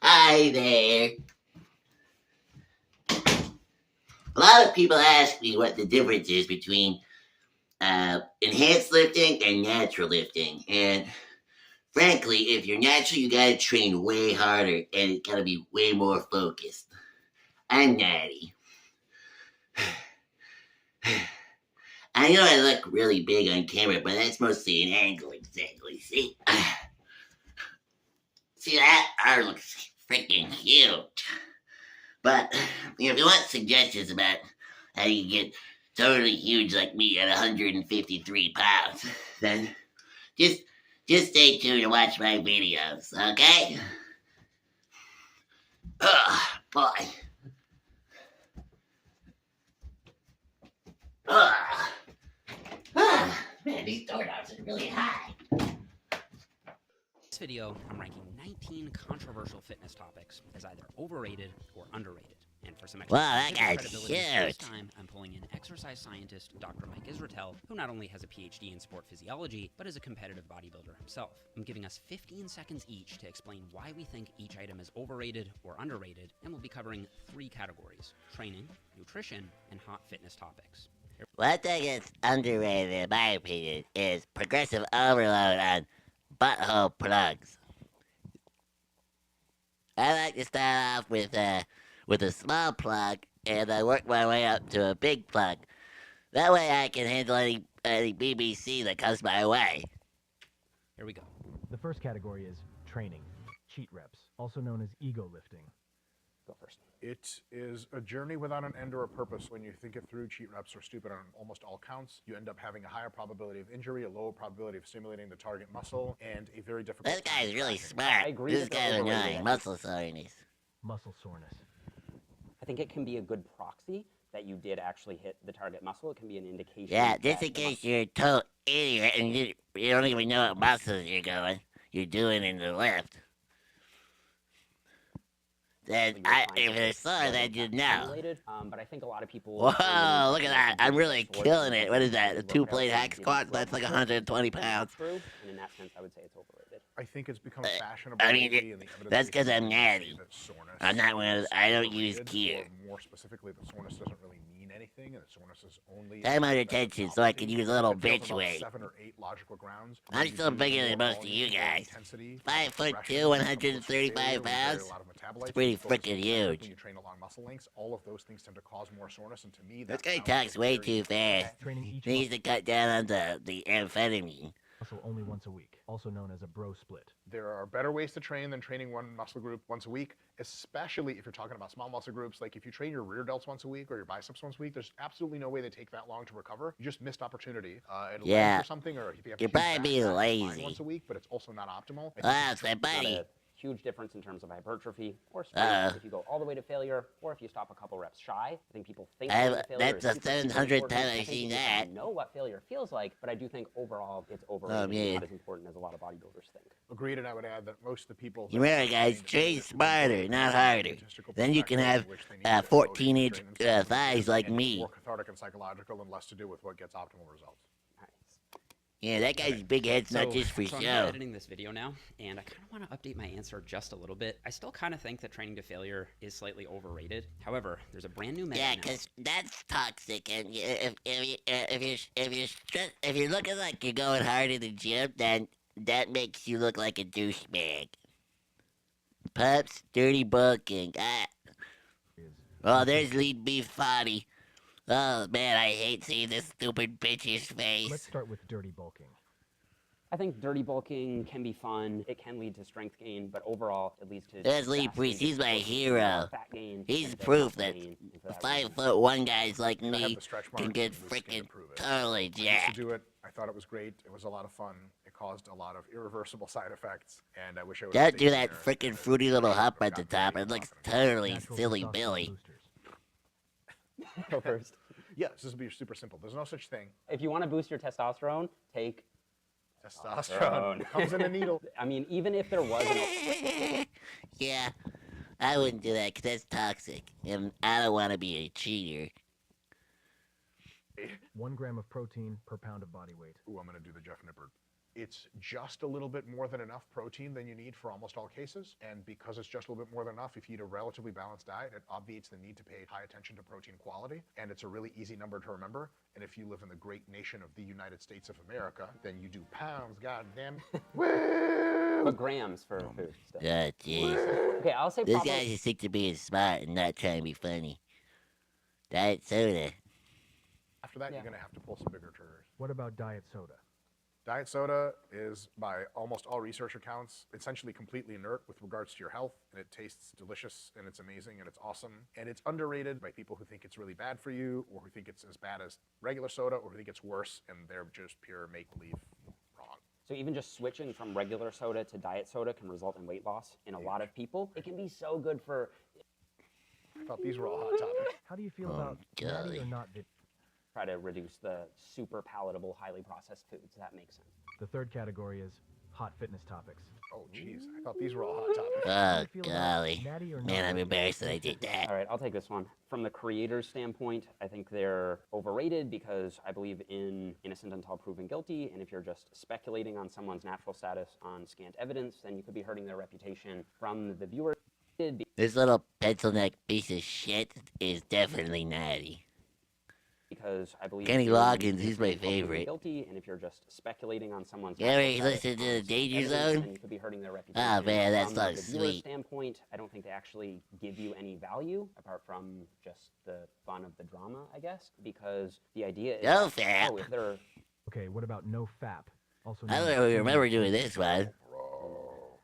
Hi there. A lot of people ask me what the difference is between enhanced lifting and natural lifting. And frankly, if you're natural, you gotta train way harder and it gotta be way more focused. I'm natty. I know I look really big on camera, but that's mostly an angle exactly. See? See that? Arm looks freaking huge. But if you want suggestions about how you get totally huge like me at 153 pounds, then just stay tuned to watch my videos, okay? Ugh, boy. Ugh. Man, these doorknobs are really high. This video, I'm ranking 19 controversial fitness topics as either overrated or underrated. And for some extra credibility, this time I'm pulling in exercise scientist Dr. Mike Israetel, who not only has a PhD in sport physiology, but is a competitive bodybuilder himself. I'm giving us 15 seconds each to explain why we think each item is overrated or underrated, and we'll be covering 3 categories: training, nutrition, and hot fitness topics. What I think is underrated, in my opinion, is progressive overload on butthole plugs. I like to start off with a small plug and I work my way up to a big plug. That way I can handle any BBC that comes my way. Here we go. The first category is training, cheat reps, also known as ego lifting. Go first. It is a journey without an end or a purpose. When you think it through, cheat reps are stupid on almost all counts. You end up having a higher probability of injury, a lower probability of stimulating the target muscle, and a very difficult... This guy's really smart. I agree. This guy's annoying. Muscle soreness. Muscle soreness. I think it can be a good proxy that you did actually hit the target muscle. It can be an indication. Yeah, just in case you're a total idiot and you don't even know what muscles you're doing in the lift. Then if it's sore, then you know. But I think a lot of people... Whoa, look at that. I'm really killing it. What is that? A 2-plate hack squat? That's like 120 pounds. And in that sense, I would say it's overrated. I think it's become fashionable. I mean, that's because I'm natty. I'm not one of those, I don't use gear. More specifically, the soreness doesn't really mean anything, and the soreness is only... I'm under tension, so I can use a little bitch weight. 7 or 8 logical grounds. I'm still bigger than most of you guys. 5'2", 135 pounds. It's pretty freaking huge. When you train along muscle lengths, all of those things tend to cause more soreness, and to me, this guy talks way too fast. He needs to cut down on the amphetamine. Muscle only once a week, also known as a bro split. There are better ways to train than training one muscle group once a week, especially if you're talking about small muscle groups. Like if you train your rear delts once a week or your biceps once a week, there's absolutely no way they take that long to recover. You just missed opportunity. Yeah, or something, or if you have you're probably being lazy. Once a week, but it's also not optimal. Wow, it's my buddy. Huge difference in terms of hypertrophy or strength if you go all the way to failure or if you stop a couple reps shy. I think people think that's the 700th time I've seen that. I know what failure feels like, but I do think overall it's overrated. Not as important as a lot of bodybuilders think. Agreed, and I would add that most of the people... Remember, guys, train smarter, not harder. Then you can have 14-inch thighs like me. More cathartic and psychological and less to do with what gets optimal results. Yeah, that guy's big head's not just for show. I'm editing this video now, and I kind of want to update my answer just a little bit. I still kind of think that training to failure is slightly overrated. However, there's a brand new method. Yeah, because that's toxic, and if you're looking like you're going hard in the gym, then that makes you look like a douchebag. Pups, dirty bulking. Oh, there's lead beef fatty. Oh, man, I hate seeing this stupid bitch's face. Let's start with dirty bulking. I think dirty bulking can be fun. It can lead to strength gain, but overall, it leads to... There's Lee Priest. He's my hero. Fat gain. He's proof that 5'1" guys like me can get freaking totally jacked. I used to do it. I thought it was great. It was a lot of fun. It caused a lot of irreversible side effects, and I wish I would... Don't do that freaking fruity little hop at the top. It looks totally silly Billy. Go first. Yeah, this will be super simple. There's no such thing. If you want to boost your testosterone, take testosterone. It comes in a needle. I mean, even if there wasn't... Yeah, I wouldn't do that because that's toxic, and I don't want to be a cheater. 1 gram of protein per pound of body weight. Ooh, I'm going to do the Jeff Nippert. It's just a little bit more than enough protein than you need for almost all cases. And because it's just a little bit more than enough, if you eat a relatively balanced diet, it obviates the need to pay high attention to protein quality. And it's a really easy number to remember. And if you live in the great nation of the United States of America, then you do pounds, goddamn. Woo! But grams for food still. Oh, jeez. Okay, I'll say This probably. guy's just stick to being smart and not trying to be funny. Diet soda. After that, Yeah. you're going to have to pull some bigger triggers. What about diet soda? Diet soda is, by almost all research accounts, essentially completely inert with regards to your health, and it tastes delicious, and it's amazing, and it's awesome, and it's underrated by people who think it's really bad for you, or who think it's as bad as regular soda, or who think it's worse, and they're just pure make-believe wrong. So even just switching from regular soda to diet soda can result in weight loss in a lot of people. It can be so good for. I thought these were all hot topics. How do you feel Oh, about natty golly. or not? Try to reduce the super palatable, highly processed foods. That makes sense. The third category is hot fitness topics. Oh, jeez. I thought these were all hot topics. How do Oh, you feel about golly. natty or Man, not? I'm embarrassed that I did that. All right, I'll take this one. From the creator's standpoint, I think they're overrated because I believe in innocent until proven guilty, and if you're just speculating on someone's natural status on scant evidence, then you could be hurting their reputation from the viewer. This little pencil neck piece of shit is definitely natty. Because I believe Kenny in Loggins, he's my innocent until proven favorite. Guilty, and if you're just speculating on someone's You ever natural status listen to on the scant Danger evidence, Zone? then you could be hurting their reputation. Oh, man, that from song's the viewer's sweet. standpoint, I don't think they actually give you any value apart from just the fun of the drama, I guess. Because the idea is No that, fap. oh, if they're Okay, what about no FAP? Also I known don't as know if you human remember doing this one. Bro.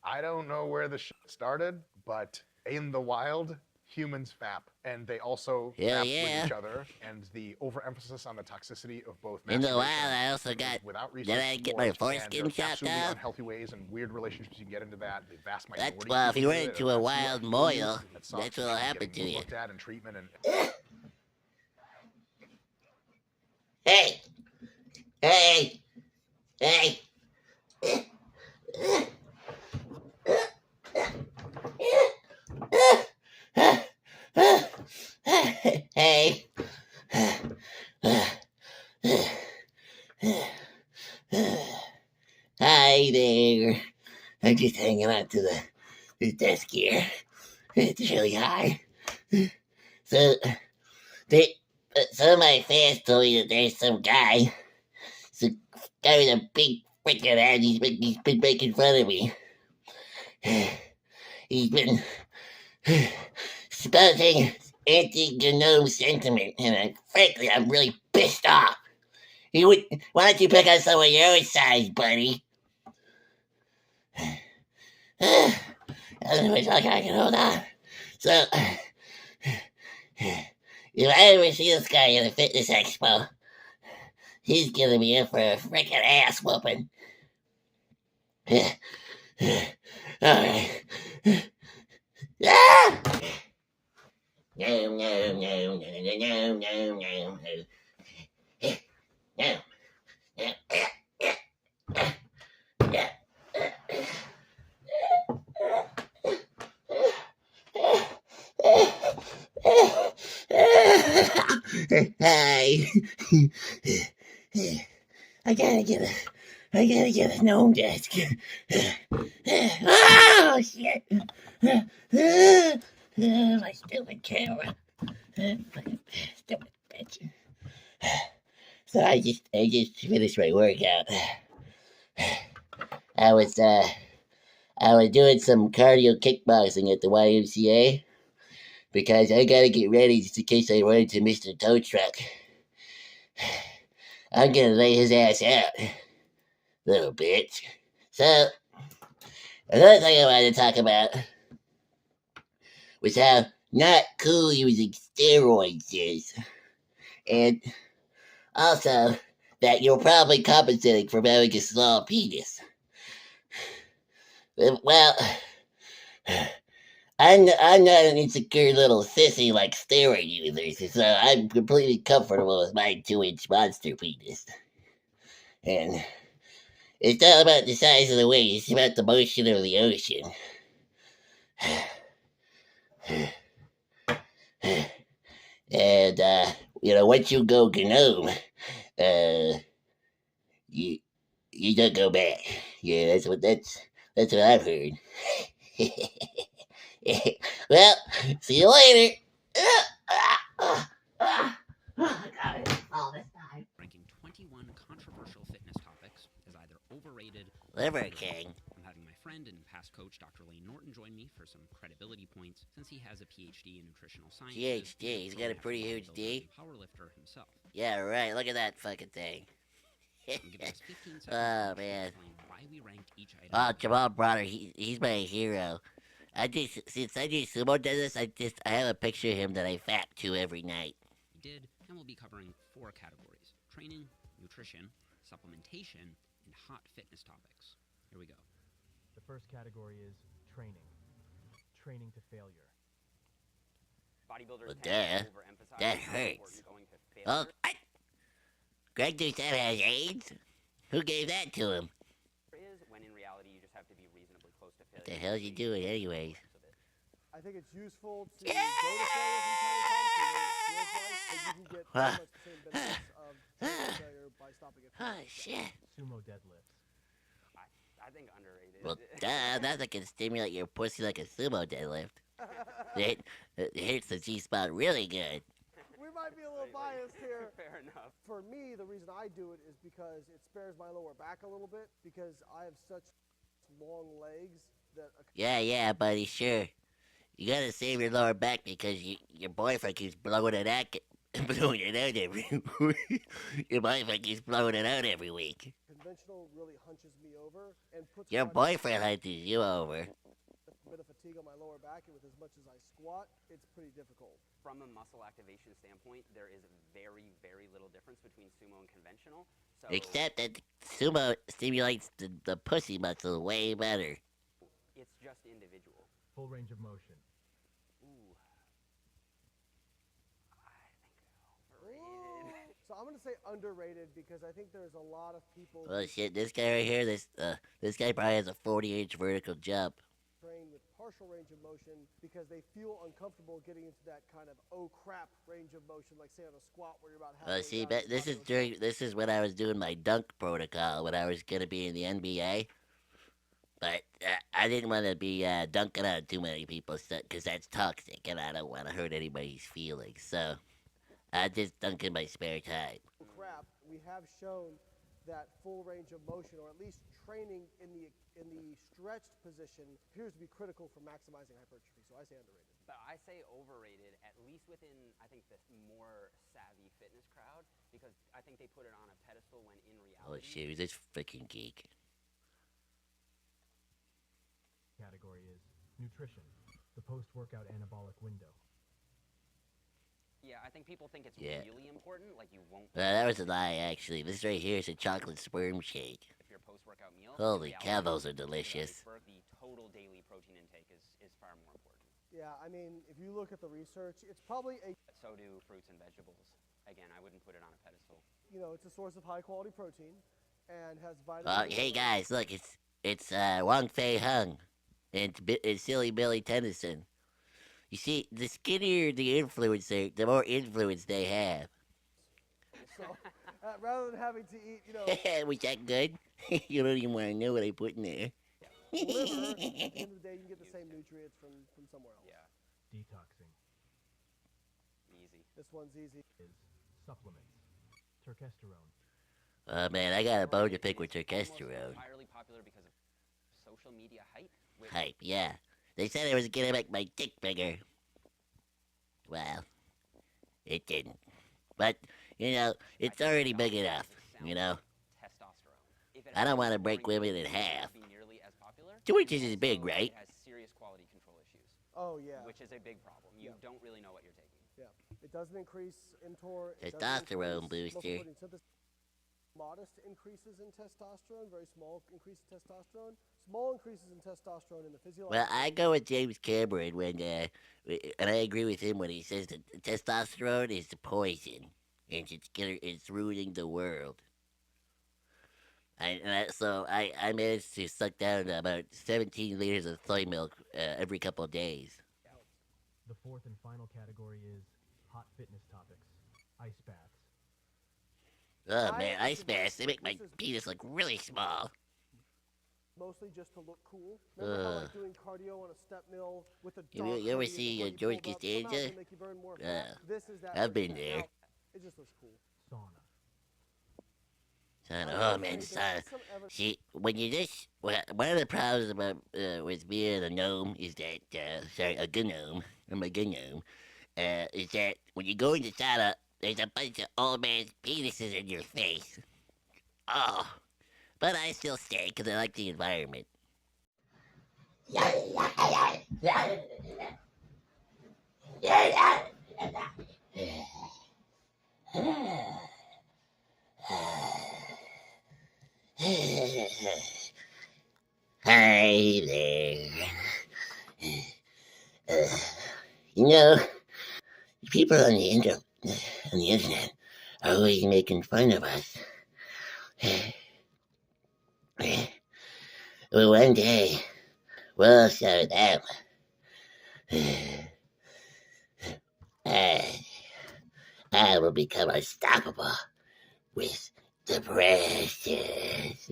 I don't know where the shit started, but in the wild, humans fap. And they also Hell fap yeah. with each other. And the overemphasis on the toxicity of both In the wild, masturbation I also is got. without research Did I get my support, and foreskin there's chopped absolutely off? unhealthy ways and weird relationships you can get into that. The vast minority. That's, well, if you people run do it, into a and wild that's moil, that sucks, that's and what'll she's happen getting to you. looked at and treatment and Hey! Hey! Hey! Hey! Hi there. I'm just hanging on to the desk here. It's really high. So, some of my fans told me that there's some guy with a big freaking head. He's been making fun of me. He's been spouting anti-Gnome sentiment, and frankly, I'm really pissed off. Why don't you pick on someone your own size, buddy? I don't know if I can hold on. So, if I ever see this guy at a fitness expo, he's gonna be in for a freaking ass whooping. Alright. Ah! No, no, no, no, no, no, no, no. No. Hi. I gotta get a gnome desk. Oh shit! My stupid camera. Fucking stupid bitch. So I just finished my workout. I was doing some cardio kickboxing at the YMCA because I gotta get ready just in case I run into Mr. Tow Truck. I'm gonna lay his ass out, little bitch. So, another thing I wanted to talk about was how not cool using steroids is. And also, that you're probably compensating for having a small penis. Well, I'm not an insecure little sissy like steroid users, so I'm completely comfortable with my 2-inch monster penis. And it's not about the size of the waves, it's about the motion of the ocean. And, once you go Gnome, you You don't go back. Yeah, that's what I've heard. Well, see you later. Ranking 21 controversial fitness topics as either overrated or Liver underrated. King. I'm having my friend and past coach, Dr. Lane Norton, join me for some credibility points since he has a PhD in nutritional science. PhD. He's got a pretty huge D. Powerlifter himself. Yeah, right. Look at that fucking thing. I'm giving us 15 seconds Oh each to man. explain why we ranked each item. Oh, Jamal Bronner. He's my hero. Since I do sumo deadlifts, I have a picture of him that I fap to every night. We did, and we'll be covering 4 categories: training, nutrition, supplementation, and hot fitness topics. Here we go. The first category is training. Training to failure. Bodybuilders Well, tend to duh. overemphasize That how hurts. important going to Oh, failure Greg Doucette has AIDS? Who gave that to him? is, when in reality you just have to be reasonably close to failure. What the hell's he doing anyways? I think it's useful to go to failure from time to time so that it feels like, but you can get pretty much the same benefits of failure by stopping at Oh, failure. shit. Sumo deadlifts. I think underrated. Well, duh, nothing can stimulate your pussy like a sumo deadlift. It hits the G-spot really good. We might be a little biased here. Fair enough. For me, the reason I do it is because it spares my lower back a little bit because I have such long legs that Yeah, buddy, sure. You gotta save your lower back because your boyfriend keeps blowing it out, blowing it out every your boyfriend keeps blowing it out every week. conventional really hunches me over and puts Your quite boyfriend hunches you over. a bit of fatigue on my lower back, and with as much as I squat, it's pretty difficult. From a muscle activation standpoint, there is very, very little difference between sumo and conventional. So Except that sumo stimulates the pussy muscle way better. it's just individual. Full range of motion. Ooh. I think overrated. So I'm gonna say underrated because I think there's a lot of people Oh shit, this guy right here, this guy probably has a 40-inch vertical jump. who train with partial range of motion because they feel uncomfortable getting into that kind of oh crap range of motion, like say on a squat where you're about halfway See, down but and this is body goes this is when I was doing my dunk protocol when I was gonna be in the NBA. But I didn't want to be dunking on too many people because that's toxic, and I don't want to hurt anybody's feelings. So I just dunk in my spare time. oh crap. We have shown that full range of motion, or at least training in the stretched position, appears to be critical for maximizing hypertrophy. So I say underrated. But I say overrated, at least within, I think, the more savvy fitness crowd, because I think they put it on a pedestal when in Oh reality. shit, who's this freaking geek? Category is nutrition. The post-workout anabolic window. Yeah, I think people think it's Yeah. really important, like you won't. That was a lie, actually. This right here is a chocolate sperm shake. If your post-workout meal. in Holy reality, cow, those are the delicious. iceberg, the total daily protein intake is far more important. Yeah, I mean, if you look at the research, it's probably So do fruits and vegetables. Again, I wouldn't put it on a pedestal. it's a source of high quality protein and has vitamins. Hey guys, look, it's Wang Fei Hung, and it's Silly Billy Tennyson. You see, the skinnier the influencer, the more influence they have. So rather than having to eat, Was that good? You don't even want to know what I put in there. liver, at the end of the day, you can get the same nutrients from somewhere else. Yeah, Detoxing easy. This one's easy. is supplements. Turkesterone. Oh man, I got a bone to Right, pick with it's almost turkesterone. entirely popular because of social media hype. Which Hype, yeah. They said it was gonna make my dick bigger. Well, it didn't. But, it's already big enough, Testosterone. If it I don't had wanna been break scoring women in it would not half. be nearly as popular, 2 inches and is big, also right? It has serious quality control issues, Oh yeah. which is a big problem. You Yeah. don't really know what you're taking. Yeah. It doesn't increase mTOR. It doesn't Testosterone increase muscle booster. protein synthesis. Modest increases in testosterone, very small increase in testosterone. Small increases in testosterone in the physiological. Well, I go with James Cameron and I agree with him when he says that testosterone is the poison, and it's ruining the world. So I managed to suck down about 17 liters of soy milk every couple of days. The fourth and final category is hot fitness topics. Ice baths. Oh man, ice baths, they make my penis look really small. Mostly just to look cool. Remember how like doing cardio on a step mill with a You ever see George Costanza? Make you burn more fat. This is that. I've been there. It just looks cool. Sauna. Oh man, sauna. See, when you just one of the problems about with being a gnome is that sorry, a gnome. I'm a gnome. Is that when you go into sauna, there's a bunch of old man's penises in your face. Oh, but I still stay because I like the environment. Hi there. You know, people on the internet are always making fun of us. Well, one day we'll show them. I will become unstoppable with the precious.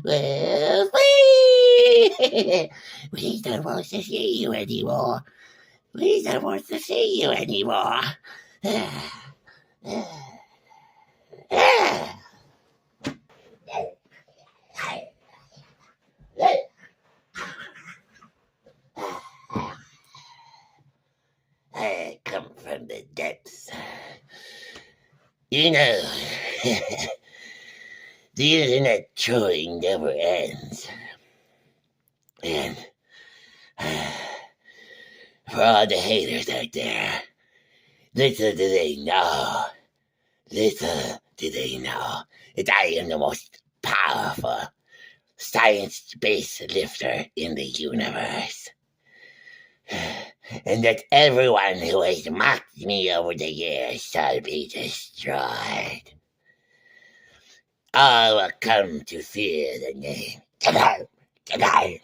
Well, we don't want to see you anymore. We don't want to see you anymore. I come from the depths. You know, the internet trolling never ends. And for all the haters out there, little do they know that I am the most powerful science-based lifter in the universe. And that everyone who has mocked me over the years shall be destroyed. All will come to fear the name. Gnome.